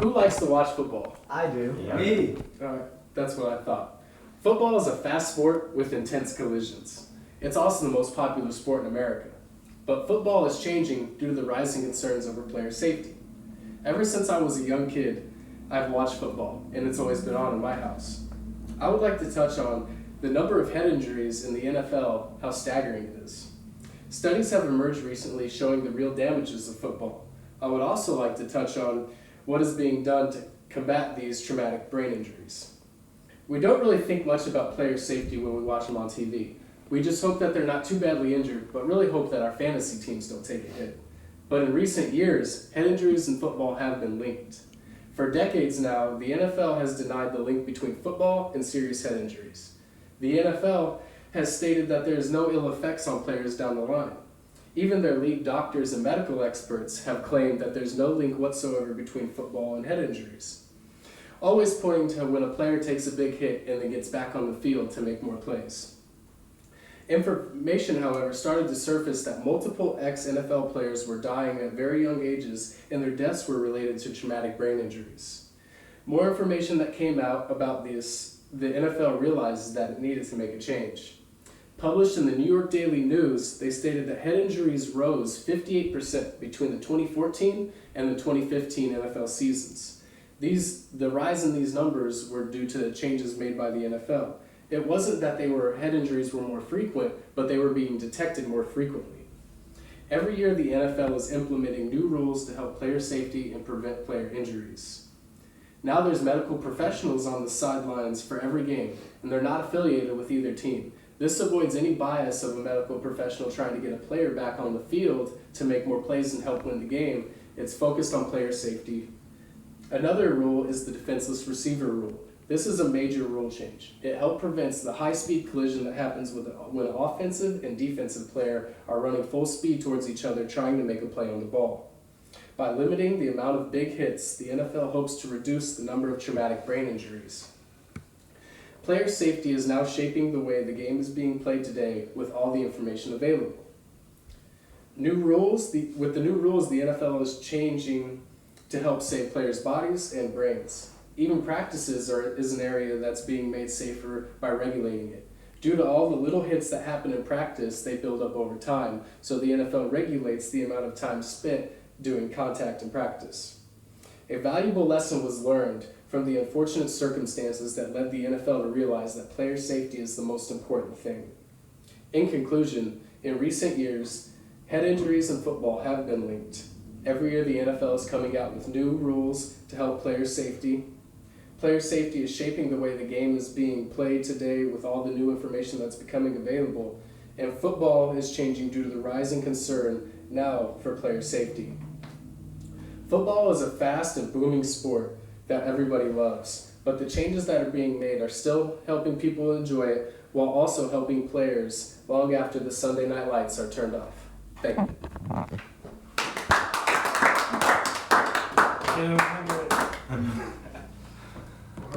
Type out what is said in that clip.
Who likes to watch football? I do. Yeah. Me. That's what I thought. Football is a fast sport with intense collisions. It's also the most popular sport in America. But football is changing due to the rising concerns over player safety. Ever since I was a young kid, I've watched football, and it's always been on in my house. I would like to touch on the number of head injuries in the NFL, how staggering it is. Studies have emerged recently showing the real damages of football. I would also like to touch on what is being done to combat these traumatic brain injuries. We don't really think much about player safety when we watch them on TV. We just hope that they're not too badly injured, but really hope that our fantasy teams don't take a hit. But in recent years, head injuries in football have been linked. For decades now, the NFL has denied the link between football and serious head injuries. The NFL has stated that there is no ill effects on players down the line. Even their league doctors and medical experts have claimed that there's no link whatsoever between football and head injuries, always pointing to when a player takes a big hit and then gets back on the field to make more plays. Information, however, started to surface that multiple ex-NFL players were dying at very young ages, and their deaths were related to traumatic brain injuries. More information that came out about this, the NFL realizes that it needed to make a change. Published in the New York Daily News, they stated that head injuries rose 58% between the 2014 and the 2015 NFL seasons. The rise in these numbers were due to changes made by the NFL. It wasn't that head injuries were more frequent, but they were being detected more frequently. Every year, the NFL is implementing new rules to help player safety and prevent player injuries. Now there's medical professionals on the sidelines for every game, and they're not affiliated with either team. This avoids any bias of a medical professional trying to get a player back on the field to make more plays and help win the game. It's focused on player safety. Another rule is the defenseless receiver rule. This is a major rule change. It helps prevent the high-speed collision that happens when an offensive and defensive player are running full speed towards each other trying to make a play on the ball. By limiting the amount of big hits, the NFL hopes to reduce the number of traumatic brain injuries. Player safety is now shaping the way the game is being played today with all the information available. With the new rules, the NFL is changing to help save players' bodies and brains. Even practices is an area that's being made safer by regulating it. Due to all the little hits that happen in practice, they build up over time, so the NFL regulates the amount of time spent doing contact in practice. A valuable lesson was learned from the unfortunate circumstances that led the NFL to realize that player safety is the most important thing. In conclusion, in recent years, head injuries in football have been linked. Every year the NFL is coming out with new rules to help player safety. Player safety is shaping the way the game is being played today with all the new information that's becoming available, and football is changing due to the rising concern now for player safety. Football is a fast and booming sport that everybody loves, but the changes that are being made are still helping people enjoy it while also helping players long after the Sunday night lights are turned off. Thank you.